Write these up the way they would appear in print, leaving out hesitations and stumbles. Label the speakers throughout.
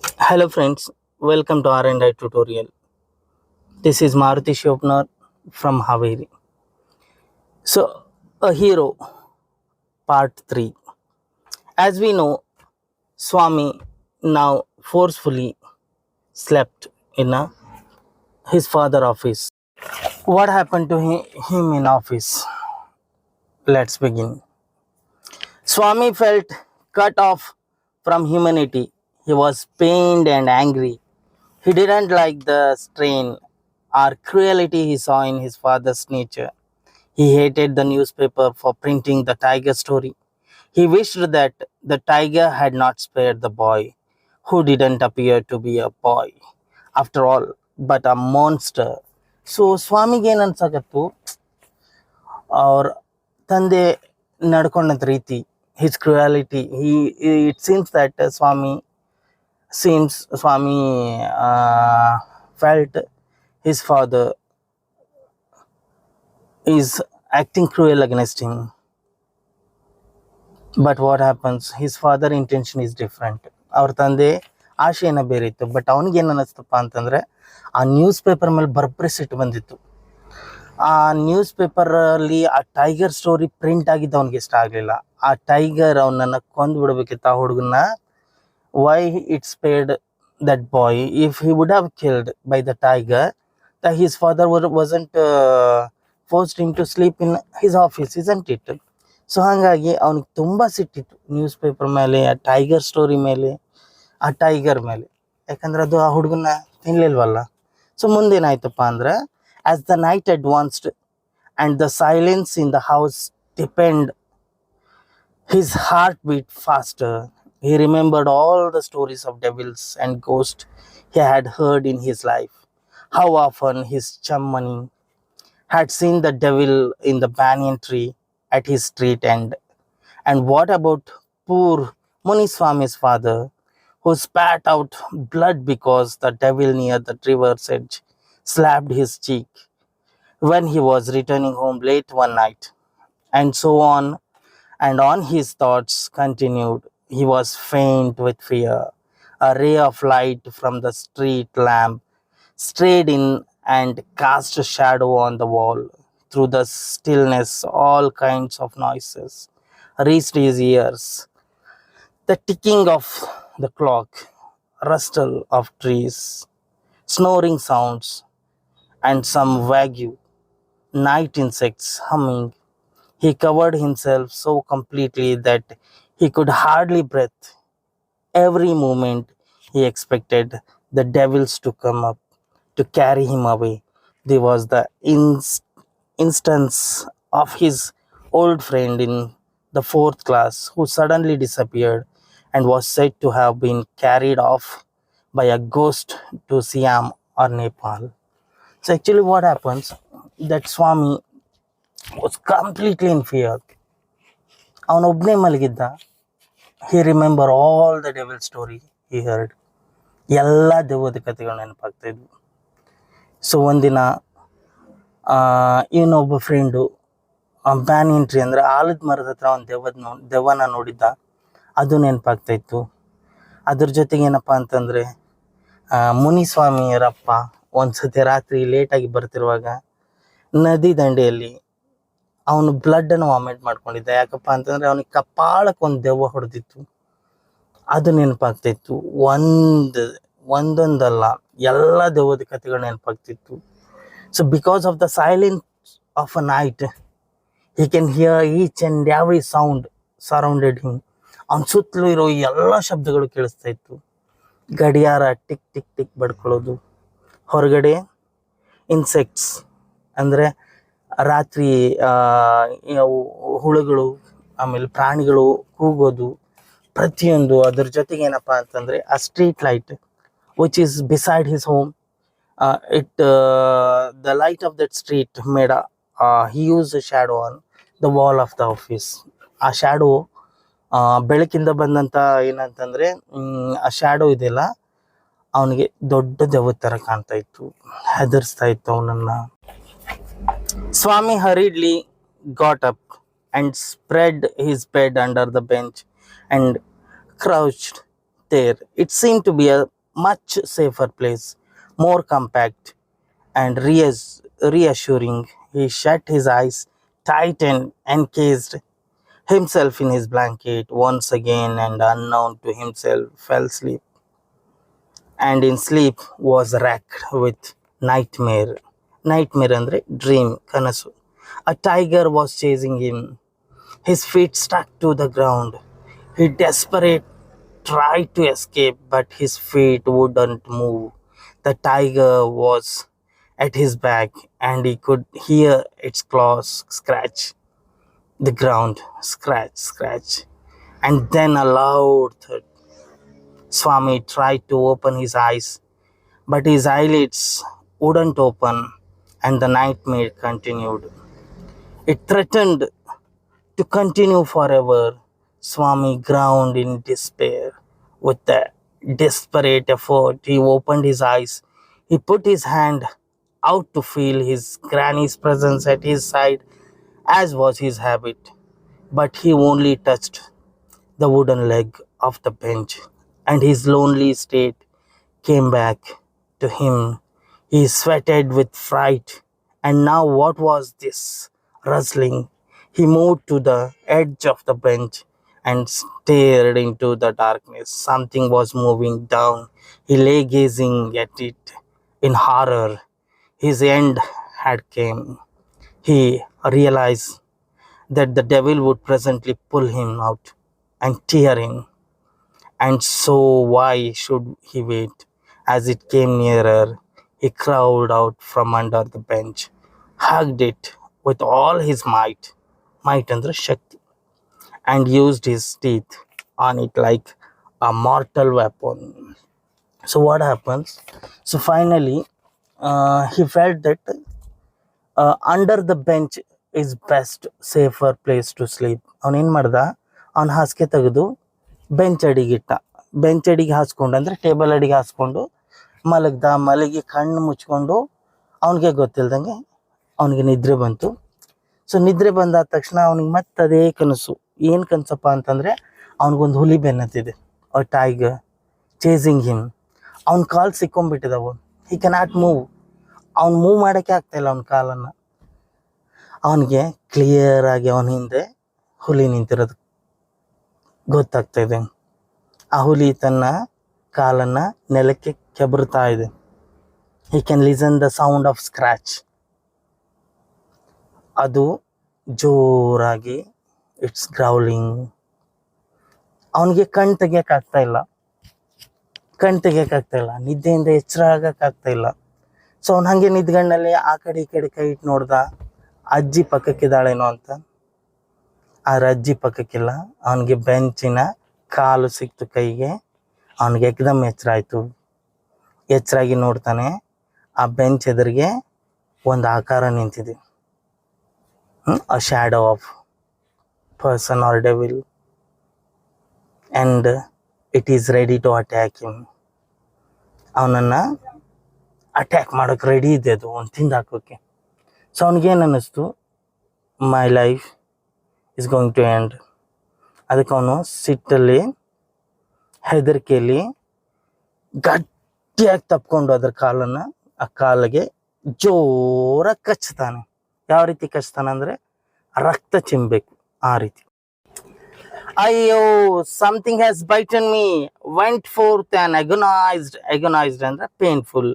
Speaker 1: Hello friends, welcome to R&I tutorial. This is Maruti Shopnar from Haveri. So, a hero, part 3. As we know, Swami now forcefully slept in his father office. What happened to him in office? Let's begin. Swami felt cut off from humanity. He was pained and angry. He didn't like the strain or cruelty he saw in his father's nature. He hated the newspaper for printing the tiger story. He wished that the tiger had not spared the boy, who didn't appear to be a boy, after all, but a monster. So ಸ್ವಾಮಿಗೆ ಏನು ಅನ್ಸಕತ್ತು ಅವ್ರ ತಂದೆ ನಡ್ಕೊಂಡಂಥ ರೀತಿ his cruelty it seems that Swami felt his father is acting cruel against him. But what happens his father intention is different. ಅವ್ರ ತಂದೆ ಆಶೆನ ಬೇರೆ ಇತ್ತು. But ಅವನಿಗೇನು ಅನ್ನಿಸ್ತಪ್ಪ ಅಂತಂದರೆ ಆ ನ್ಯೂಸ್ ಪೇಪರ್ ಮೇಲೆ ಬರ್ಬರಿ ಸಿಟ್ಟು ಬಂದಿತ್ತು. ಆ ನ್ಯೂಸ್ ಪೇಪರಲ್ಲಿ ಆ ಟೈಗರ್ ಸ್ಟೋರಿ ಪ್ರಿಂಟ್ ಆಗಿದ್ದು ಅವ್ನಿಗೆ ಇಷ್ಟ ಆಗಲಿಲ್ಲ. ಆ ಟೈಗರ್ ಅವನನ್ನು ಕೊಂದು ಬಿಡಬೇಕಿತ್ತು ಆ ಹುಡುಗನ್ನ. Why it spared that boy if he would have killed by the tiger his father wasn't forced him to sleep in his office, isn't it? So ಹಾಗಾಗಿ ಅವ್ನಿಗೆ ತುಂಬ ಸಿಟ್ಟಿತ್ತು ನ್ಯೂಸ್ ಪೇಪರ್ ಮೇಲೆ, ಆ ಟೈಗರ್ ಸ್ಟೋರಿ ಮೇಲೆ, ಆ ಟೈಗರ್ ಮೇಲೆ. ಯಾಕಂದ್ರೆ ಅದು ಆ ಹುಡುಗನ ತಿನ್ಲಿಲ್ವಲ್ಲ. ಸೊ ಮುಂದೇನಾಯ್ತಪ್ಪ ಅಂದ್ರೆ, as the night advanced and the silence in the house depend his heart beat faster. He remembered all the stories of devils and ghosts he had heard in his life. How often his chum Mani had seen the devil in the banyan tree at his street end. And what about poor Muniswami's father, who spat out blood because the devil near the river's edge slapped his cheek when he was returning home late one night? And so on and on his thoughts continued. He was faint with fear. A ray of light from the street lamp strayed in and cast a shadow on the wall. Through the stillness, all kinds of noises reached his ears. The ticking of the clock, rustle of trees, snoring sounds, and some vague night insects humming. He covered himself so completely that he could hardly breathe. Every moment he expected the devils to come up to carry him away. There was the instance of his old friend in the fourth class who suddenly disappeared and was said to have been carried off by a ghost to Siam or Nepal. So actually what happens, that Swami was completely in fear. ಅವನೊಬ್ಬನೇ ಮಲಗಿದ್ದ. He remember all the devil story he heard. ಎಲ್ಲ ದೆವ್ವದ ಕಥೆಗಳು ನೆನಪಾಗ್ತಾ ಇದ್ವು. So ಒಂದಿನ ಇವನೊಬ್ಬ friend banyan tree ಅಂದರೆ ಆಲದ ಮರದ ಹತ್ರ ಒಂದು ದೆವ್ವನ ನೋಡಿದ್ದ. ಅದು ನೆನಪಾಗ್ತಾಯಿತ್ತು. ಅದ್ರ ಜೊತೆಗೆ ಏನಪ್ಪ ಅಂತಂದರೆ, ಮುನಿಸ್ವಾಮಿಯರಪ್ಪ ಒಂದು ಸತಿ ರಾತ್ರಿ ಲೇಟಾಗಿ ಬರ್ತಿರುವಾಗ ನದಿ ದಂಡೆಯಲ್ಲಿ ಅವನು ಬ್ಲಡ್ಡನ್ನು ವಾಮಿಟ್ ಮಾಡ್ಕೊಂಡಿದ್ದ. ಯಾಕಪ್ಪ ಅಂತಂದರೆ ಅವನಿಗೆ ಕಪಾಳಕ್ಕೆ ಒಂದು ದೆವ್ವ ಹೊಡೆದಿತ್ತು. ಅದು ನೆನಪಾಗ್ತಿತ್ತು. ಒಂದೊಂದಲ್ಲ ಎಲ್ಲ ದೆವ್ವದ ಕಥೆಗಳು ನೆನಪಾಗ್ತಿತ್ತು. So because of the silence of a night he can hear each and every sound surrounded him. ಅವನ ಸುತ್ತಲೂ ಇರೋ ಎಲ್ಲ ಶಬ್ದಗಳು ಕೇಳಿಸ್ತಾ ಇತ್ತು. ಗಡಿಯಾರ ಟಿಕ್ ಟಿಕ್ ಟಿಕ್ ಬಡ್ಕೊಳ್ಳೋದು, ಹೊರಗಡೆ ಇನ್ಸೆಕ್ಟ್ಸ್ ಅಂದರೆ ರಾತ್ರಿ ಹುಳುಗಳು, ಆಮೇಲೆ ಪ್ರಾಣಿಗಳು ಕೂಗೋದು, ಪ್ರತಿಯೊಂದು. ಅದ್ರ ಜೊತೆಗೆ ಏನಪ್ಪ ಅಂತಂದರೆ ಆ street light which is beside his home, the light of that street made he used a shadow on the wall of the office. ಆ ಶ್ಯಾಡೋ ಬೆಳಕಿಂದ ಬಂದಂಥ ಏನಂತಂದರೆ ಆ ಶ್ಯಾಡೋ ಇದೆಯಲ್ಲ, ಅವನಿಗೆ ದೊಡ್ಡ ದೆವ್ವದ ಥರ ಕಾಣ್ತಾ ಇತ್ತು, ಹೆದರ್ಸ್ತಾ ಇತ್ತು ಅವನನ್ನು. Swami hurriedly got up and spread his bed under the bench and crouched there. It seemed to be a much safer place, more compact and reassuring. He shut his eyes tight and encased himself in his blanket once again, and unknown to himself fell asleep. And in sleep was racked with nightmare. Nightmare andre dream, kanasu. A tiger was chasing him. His feet stuck to the ground. He desperate tried to escape, but his feet wouldn't move. The tiger was at his back, and he could hear its claws scratch the ground, scratch, scratch. And then a loud thud. Swami tried to open his eyes, but his eyelids wouldn't open, and the nightmare continued. It threatened to continue forever. Swami groaned in despair. With a desperate effort, he opened his eyes. He put his hand out to feel his granny's presence at his side, as was his habit, but he only touched the wooden leg of the bench, and his lonely state came back to him. He sweated with fright, and now what was this rustling? He moved to the edge of the bench and stared into the darkness. Something was moving down. He lay gazing at it in horror. His end had come. He realized that the devil would presently pull him out and tear him. And so why should he wait? As it came nearer, he crawled out from under the bench, hugged it with all his might andre shakti, and used his teeth on it like a mortal weapon. So what happens? So finally, he felt that under the bench is best safer place to sleep. ಅವನೇನು ಮಾಡ್ದ, ಅವನ ಹಾಸಿಗೆ ತೆಗೆದು bench ಅಡಿಗಿಟ್ಟ. Bench ಅಡಿಗೆ ಹಾಸ್ಕೊಂಡು ಅಂದರೆ table ಅಡಿಗೆ ಹಾಸ್ಕೊಂಡು ಮಲಗ್ದ. ಮಲಗಿ ಕಣ್ಣು ಮುಚ್ಕೊಂಡು ಅವನಿಗೆ ಗೊತ್ತಿಲ್ದಂಗೆ ಅವನಿಗೆ ನಿದ್ರೆ ಬಂತು. ಸೊ ನಿದ್ರೆ ಬಂದಾದ ತಕ್ಷಣ ಅವನಿಗೆ ಮತ್ತೆ ಅದೇ ಕನಸು. ಏನು ಕನಸಪ್ಪ ಅಂತಂದರೆ ಅವನಿಗೊಂದು ಹುಲಿ ಬೆನ್ನತ್ತಿದೆ, ಅ ಟೈಗರ್ ಚೇಸಿಂಗ್ ಹಿಮ್. ಅವ್ನ ಕಾಲು ಸಿಕ್ಕೊಂಡ್ಬಿಟ್ಟಿದವು. He cannot move. ಅವ್ನು ಮೂವ್ ಮಾಡೋಕ್ಕೆ ಆಗ್ತಾಯಿಲ್ಲ ಅವನ ಕಾಲನ್ನು. ಅವನಿಗೆ ಕ್ಲಿಯರ್ ಆಗಿ ಅವನ ಹಿಂದೆ ಹುಲಿ ನಿಂತಿರೋದು ಗೊತ್ತಾಗ್ತಾ ಇದೆ. ಆ ಹುಲಿ ತನ್ನ ಕಾಲನ್ನು ನೆಲಕ್ಕೆ ಕೆಬರ್ತಾ ಇದೆ. He can listen the sound of scratch. ಅದು ಜೋರಾಗಿ ಇಟ್ಸ್ ಗ್ರೌಲಿಂಗ್. ಅವನಿಗೆ ಕಣ್ಣು ತೆಗಿಯೋಕ್ಕಾಗ್ತಾ ಇಲ್ಲ, ನಿದ್ದೆಯಿಂದ ಎಚ್ಚರ ಆಗೋಕ್ಕಾಗ್ತಾ ಇಲ್ಲ. ಸೊ ಅವ್ನು ಹಾಗೆ ನಿದ್ಗಣ್ಣಲ್ಲಿ ಆ ಕಡೆ ಈ ಕಡೆ ಕೈ ಇಟ್ಟು ನೋಡ್ದ, ಅಜ್ಜಿ ಪಕ್ಕಕ್ಕಿದ್ದಾಳೇನೋ ಅಂತ. ಆ ಅಜ್ಜಿ ಪಕ್ಕಕ್ಕಿಲ್ಲ. ಅವನಿಗೆ ಬೆಂಚಿನ ಕಾಲು ಸಿಕ್ತು ಕೈಗೆ. ಅವನಿಗೆ ಏಕದಮ್ ಎಚ್ಚರ ಆಯಿತು. ಎಚ್ಚರಾಗಿ ನೋಡ್ತಾನೆ, ಆ ಬೆಂಚ್ ಎದುರಿಗೆ ಒಂದು ಆಕಾರ ನಿಂತಿದೆ. A shadow of person or devil, and it is ready to attack him. ಅವನನ್ನು ಅಟ್ಯಾಕ್ ಮಾಡೋಕ್ಕೆ ರೆಡಿ ಇದೆ ಅದು, ಒಂದು ತಿಂದು ಹಾಕೋಕ್ಕೆ. ಸೊ ಅವನಿಗೇನು ಅನ್ನಿಸ್ತು, my life is going to end. ಅದಕ್ಕೆ ಅವನು ಸಿಟ್ಟಲ್ಲಿ ಹೆದರಿಕೆಯಲ್ಲಿ ಗಟ್ಟಿಯಾಗಿ ತಪ್ಕೊಂಡು ಅದ್ರ ಕಾಲನ್ನು, ಆ ಕಾಲಿಗೆ ಜೋರಾಗಿ ಕಚ್ತಾನೆ. ಯಾವ ರೀತಿ ಕಚ್ತಾನೆ ಅಂದರೆ ರಕ್ತ ಚಿಮ್ಮಬೇಕು ಆ ರೀತಿ. ಅಯ್ಯೋ, something has bitten me, went forth an agonised ಅಂದರೆ painful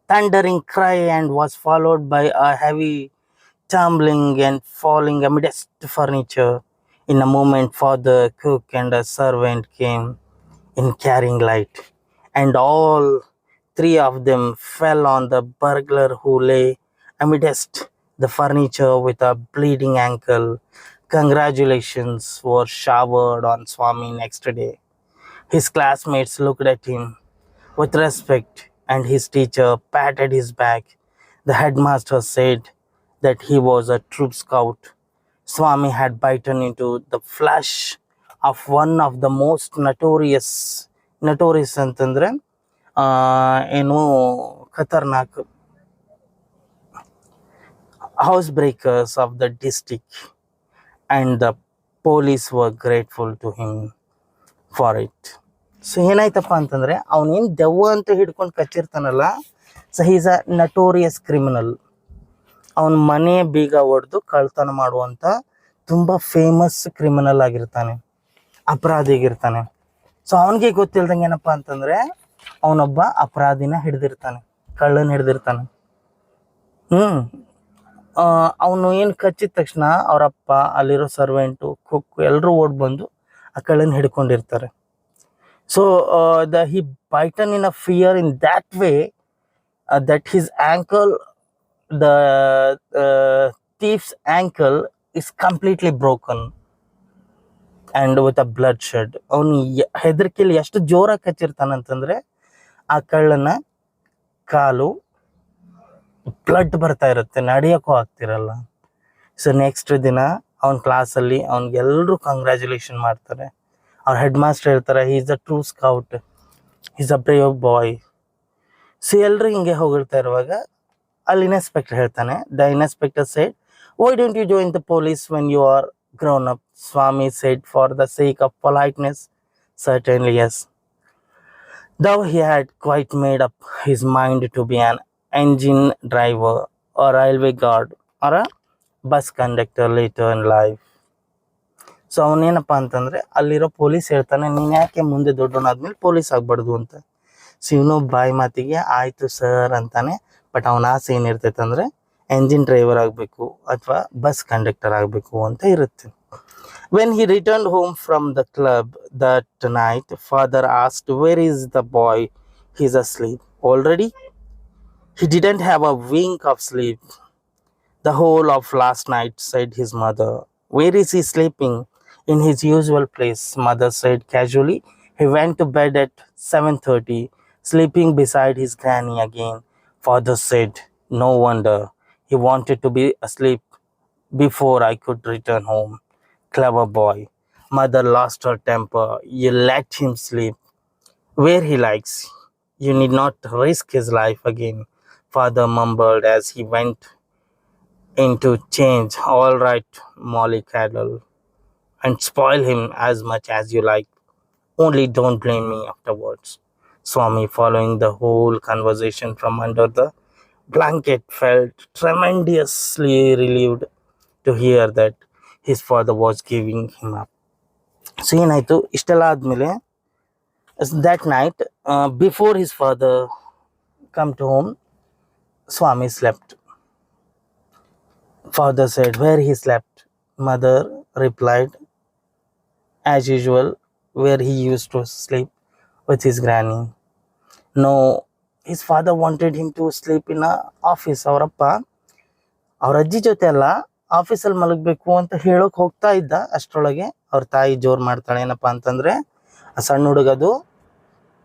Speaker 1: thundering cry, and was followed by a heavy tumbling and falling amidst furniture. In a moment, father, cook, and a servant came in carrying light, and all three of them fell on the burglar, who lay amidst the furniture with a bleeding ankle. Congratulations were showered on Swami next day. His classmates looked at him with respect, and his teacher patted his back. The headmaster said that he was a troop scout. Swami had bitten into the flesh of one of the most notorious ಅಂತಂದರೆ ಏನು ಖತರ್ನಾಕ್ housebreakers of the district, and the police were grateful to him for it. So ಏನಾಯ್ತಪ್ಪ ಅಂತಂದರೆ ಅವನೇನು ದೆವ್ವ ಅಂತ ಹಿಡ್ಕೊಂಡು ಕಚ್ಚಿರ್ತಾನಲ್ಲ, so is a notorious criminal. ಅವನ ಮನೆ ಬೀಗ ಹೊಡೆದು ಕಳ್ತನ ಮಾಡುವಂಥ ತುಂಬ ಫೇಮಸ್ ಕ್ರಿಮಿನಲ್ ಆಗಿರ್ತಾನೆ, ಅಪರಾಧಿಗಿರ್ತಾನೆ. ಸೊ ಅವನಿಗೆ ಗೊತ್ತಿಲ್ದಂಗೆ ಏನಪ್ಪ ಅಂತಂದರೆ ಅವನೊಬ್ಬ ಅಪರಾಧಿನ ಹಿಡ್ದಿರ್ತಾನೆ, ಕಳ್ಳನ ಹಿಡ್ದಿರ್ತಾನೆ. ಅವನು ಏನು ಕಚ್ಚಿದ ತಕ್ಷಣ ಅವರಪ್ಪ, ಅಲ್ಲಿರೋ ಸರ್ವೆಂಟು, ಕುಕ್ ಎಲ್ಲರೂ ಓಡ್ ಬಂದು ಆ ಕಳ್ಳನ ಹಿಡ್ಕೊಂಡಿರ್ತಾರೆ. So he bitten in a fear in that way that his ankle, the thief's ankle is completely broken and with a bloodshed. ಅವನು ಹೆದರಿಕೆಯಲ್ಲಿ ಎಷ್ಟು ಜೋರಾಗಿ ಕಚ್ಚಿರ್ತಾನಂತಂದರೆ ಆ ಕಳ್ಳನ ಕಾಲು ಬ್ಲಡ್ ಬರ್ತಾ ಇರುತ್ತೆ, ನಡೆಯೋಕ್ಕೂ ಆಗ್ತಿರಲ್ಲ. ಸೊ ನೆಕ್ಸ್ಟ್ ದಿನ ಅವನ ಕ್ಲಾಸಲ್ಲಿ ಅವ್ನಿಗೆಲ್ಲರೂ ಕಂಗ್ರ್ಯಾಚುಲೇಷನ್ ಮಾಡ್ತಾರೆ. ಅವ್ರ ಹೆಡ್ ಮಾಸ್ಟರ್ ಹೇಳ್ತಾರೆ, he is a true scout, is a brave boy. So ಎಲ್ಲರೂ ಹಿಂಗೆ ಹೊಗಳ್ತಾ ಇರುವಾಗ ಅಲ್ಲಿ ಇನ್ಸ್ಪೆಕ್ಟರ್ ಹೇಳ್ತಾನೆ, the inspector said, why don't you join the police when you are grown up? Swami said, for the sake of politeness, certainly yes. Though he had quite made up his mind to be an engine driver or railway guard or a bus conductor later in life. So ಅವನೇನಪ್ಪ ಅಂತಂದರೆ ಅಲ್ಲಿರೋ police ಹೇಳ್ತಾನೆ, ನೀನು ಯಾಕೆ ಮುಂದೆ ದೊಡ್ಡವನಾದ್ಮೇಲೆ police ಆಗಬಾರ್ದು ಅಂತ. So ಇವನು ಬಾಯಿ ಮಾತಿಗೆ ಆಯಿತು ಸರ್ ಅಂತಾನೆ. ಬಟ್ ಅವನ ಆಸೆ ಏನಿರ್ತೈತೆ ಅಂದರೆ ಎಂಜಿನ್ ಡ್ರೈವರ್ ಆಗಬೇಕು ಅಥವಾ ಬಸ್ ಕಂಡಕ್ಟರ್ ಆಗಬೇಕು ಅಂತ ಇರುತ್ತೆ. When he returned home from the club that night, father asked, where is the boy? He's asleep already. He didn't have a wink of sleep the whole of last night, said his mother. Where is he sleeping? In his usual place, mother said casually. He went to bed at 7:30, sleeping beside his granny again. Father said, no wonder. He wanted to be asleep before I could return home. Clever boy. Mother lost her temper. You let him sleep where he likes. You need not risk his life again, father mumbled as he went in to change. All right, mollycoddle, and spoil him as much as you like. Only don't blame me afterwards. Swami, following the whole conversation from under the blanket, felt tremendously relieved to hear that his father was giving him up. So ಏನಾಯಿತು, ಇಷ್ಟೆಲ್ಲ ಆದಮೇಲೆ that night, before his father come to home, Swami slept. Father said, where he slept? Mother replied, as usual, where he used to sleep with his granny. No, his father wanted him to sleep in a office. ಅವರಪ್ಪ ಅವ್ರ ಅಜ್ಜಿ ಜೊತೆ ಅಲ್ಲ, ಆಫೀಸಲ್ಲಿ ಮಲಗಬೇಕು ಅಂತ ಹೇಳೋಕೆ ಹೋಗ್ತಾ ಇದ್ದ. ಅಷ್ಟರೊಳಗೆ ಅವ್ರ ತಾಯಿ ಜೋರು ಮಾಡ್ತಾಳೆ, ಏನಪ್ಪ ಅಂತಂದರೆ ಆ ಸಣ್ಣ ಹುಡುಗದು,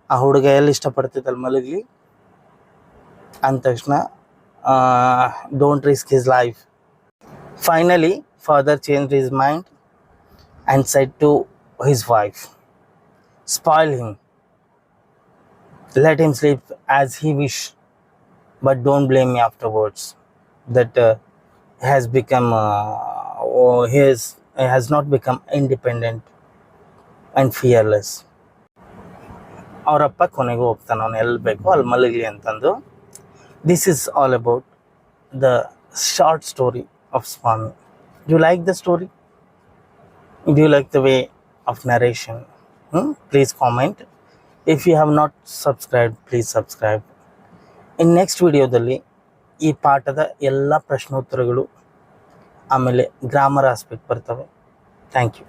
Speaker 1: ಆ ಹುಡುಗ ಎಲ್ಲಿ ಇಷ್ಟಪಡ್ತಿದ್ದಲ್ಲಿ ಮಲಗಲಿ ಅಂದ ತಕ್ಷಣ don't risk his life. Finally father change his mind and said to his wife, spoil him, let him sleep as he wish, but don't blame me afterwards. That has become he has not become independent and fearless. ಅವರಪ್ಪ ಕೊನೆಗೂ ಹೋಗ್ತಾನೆ, ಅವನು ಎಲ್ಲಿ ಬೇಕೋ ಅಲ್ಲಿ ಮಲಗಲಿ ಅಂತಂದು. This is all about the short story of Swami. Do you like the story? Do you like the way of narration? Please comment. If you have not subscribe, please subscribe. ಇನ್ನು ನೆಕ್ಸ್ಟ್ ವಿಡಿಯೋದಲ್ಲಿ ಈ ಪಾಠದ ಎಲ್ಲ ಪ್ರಶ್ನೋತ್ತರಗಳು ಆಮೇಲೆ ಗ್ರಾಮರ್ ಆಸ್ಪೆಕ್ಟ್ ಬರ್ತವೆ. Thank you.